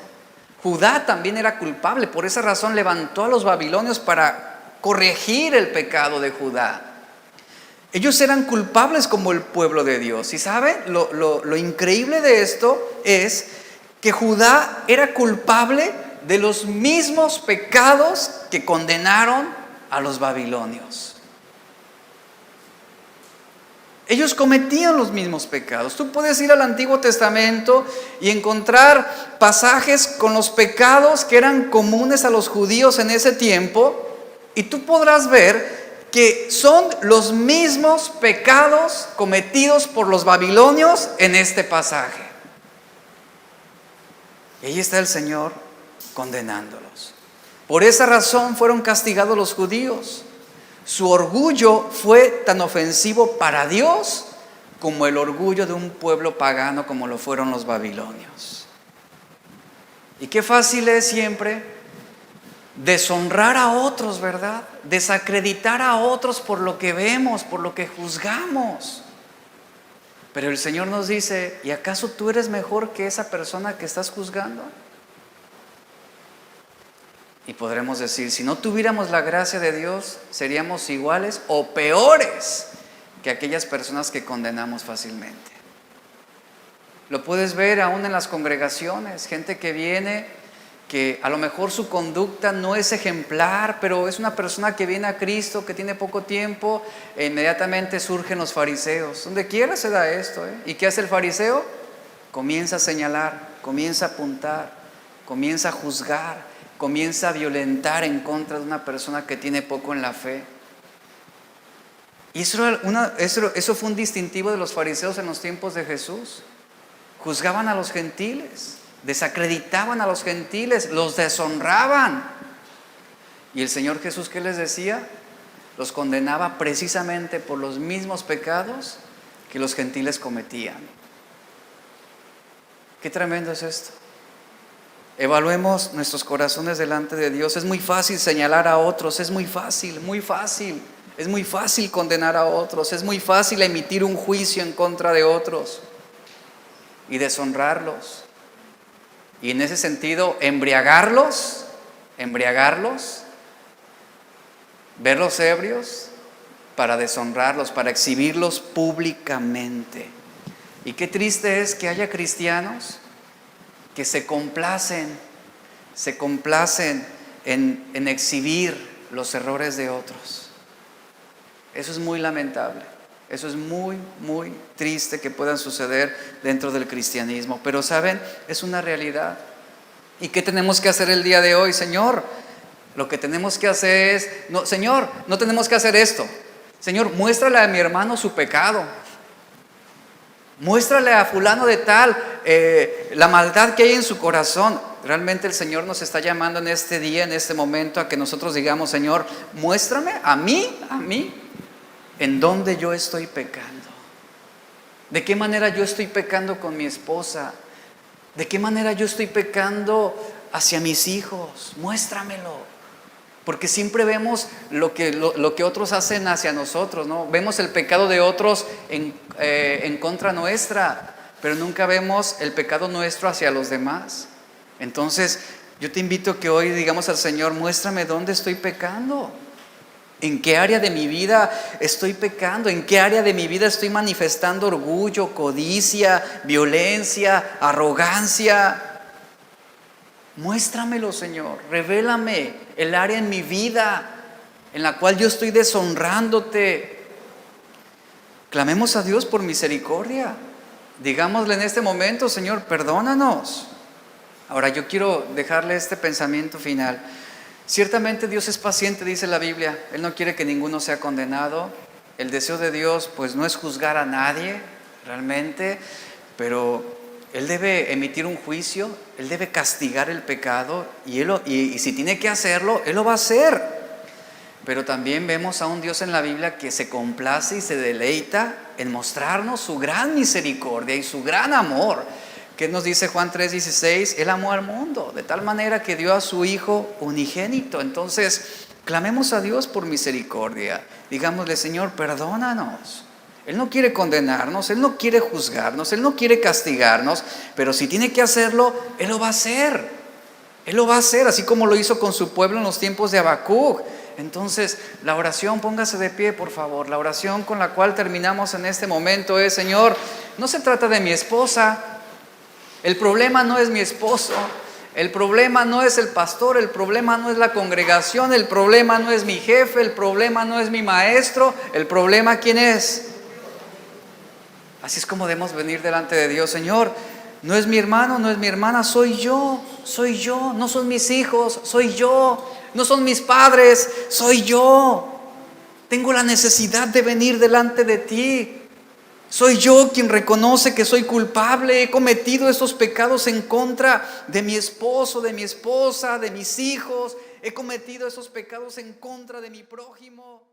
Judá también era culpable, por esa razón levantó a los babilonios para corregir el pecado de Judá. Ellos eran culpables como el pueblo de Dios. ¿Y saben? Lo increíble de esto es que Judá era culpable de los mismos pecados que condenaron a los babilonios. Ellos cometían los mismos pecados. Tú puedes ir al Antiguo Testamento y encontrar pasajes con los pecados que eran comunes a los judíos en ese tiempo, y tú podrás ver que son los mismos pecados cometidos por los babilonios en este pasaje. Y ahí está el Señor condenándolos. Por esa razón fueron castigados los judíos. Su orgullo fue tan ofensivo para Dios como el orgullo de un pueblo pagano como lo fueron los babilonios. Y qué fácil es siempre deshonrar a otros, ¿verdad? Desacreditar a otros por lo que vemos, por lo que juzgamos. Pero el Señor nos dice: ¿y acaso tú eres mejor que esa persona que estás juzgando? Y podremos decir, si no tuviéramos la gracia de Dios, seríamos iguales o peores que aquellas personas que condenamos fácilmente. Lo puedes ver aún en las congregaciones, gente que viene, que a lo mejor su conducta no es ejemplar, pero es una persona que viene a Cristo, que tiene poco tiempo, e inmediatamente surgen los fariseos. Donde quiera se da esto, ¿eh? ¿Y qué hace el fariseo? Comienza a señalar, comienza a apuntar, comienza a juzgar, comienza a violentar en contra de una persona que tiene poco en la fe. Y eso fue un distintivo de los fariseos en los tiempos de Jesús. Juzgaban a los gentiles, desacreditaban a los gentiles, los deshonraban. Y el Señor Jesús, ¿qué les decía? Los condenaba precisamente por los mismos pecados que los gentiles cometían. Qué tremendo es esto. Evaluemos nuestros corazones delante de Dios. Es muy fácil señalar a otros, es muy fácil, muy fácil. Es muy fácil condenar a otros, es muy fácil emitir un juicio en contra de otros y deshonrarlos. Y en ese sentido, embriagarlos, verlos ebrios para deshonrarlos, para exhibirlos públicamente. Y qué triste es que haya cristianos que se complacen en exhibir los errores de otros. Eso es muy lamentable. Eso es muy, muy triste que puedan suceder dentro del cristianismo. Pero ¿saben? Es una realidad. ¿Y qué tenemos que hacer el día de hoy, Señor? Lo que tenemos que hacer es, no, Señor, no tenemos que hacer esto. Señor, muéstrale a mi hermano su pecado. Muéstrale a fulano de tal la maldad que hay en su corazón. Realmente el Señor nos está llamando en este día, en este momento, a que nosotros digamos, Señor, muéstrame a mí, en dónde yo estoy pecando. ¿De qué manera yo estoy pecando con mi esposa? ¿De qué manera yo estoy pecando hacia mis hijos? Muéstramelo. Porque siempre vemos lo que otros hacen hacia nosotros, ¿no? Vemos el pecado de otros en contra nuestra, pero nunca vemos el pecado nuestro hacia los demás. Entonces, yo te invito a que hoy digamos al Señor, muéstrame dónde estoy pecando. ¿En qué área de mi vida estoy pecando? ¿En qué área de mi vida estoy manifestando orgullo, codicia, violencia, arrogancia? Muéstramelo, Señor. Revélame el área en mi vida en la cual yo estoy deshonrándote. Clamemos a Dios por misericordia. Digámosle en este momento, Señor, perdónanos. Ahora yo quiero dejarle este pensamiento final. Ciertamente Dios es paciente, dice la Biblia. Él no quiere que ninguno sea condenado. El deseo de Dios pues no es juzgar a nadie realmente, pero Él debe emitir un juicio, Él debe castigar el pecado y si tiene que hacerlo, Él lo va a hacer. Pero también vemos a un Dios en la Biblia que se complace y se deleita en mostrarnos su gran misericordia y su gran amor. ¿Qué nos dice Juan 3:16? Él amó al mundo de tal manera que dio a su Hijo unigénito. Entonces, clamemos a Dios por misericordia. Digámosle, Señor, perdónanos. Él no quiere condenarnos, Él no quiere juzgarnos, Él no quiere castigarnos, pero si tiene que hacerlo, Él lo va a hacer. Él lo va a hacer, así como lo hizo con su pueblo en los tiempos de Habacuc. Entonces, la oración, póngase de pie, por favor. La oración con la cual terminamos en este momento es, Señor, no se trata de mi esposa. El problema no es mi esposo. El problema no es el pastor, el problema no es la congregación, el problema no es mi jefe, el problema no es mi maestro. El problema, ¿quién es? Así es como debemos venir delante de Dios. Señor, no es mi hermano, no es mi hermana, soy yo, no son mis hijos, soy yo, no son mis padres, soy yo. Tengo la necesidad de venir delante de ti. Soy yo quien reconoce que soy culpable, he cometido estos pecados en contra de mi esposo, de mi esposa, de mis hijos, he cometido esos pecados en contra de mi prójimo.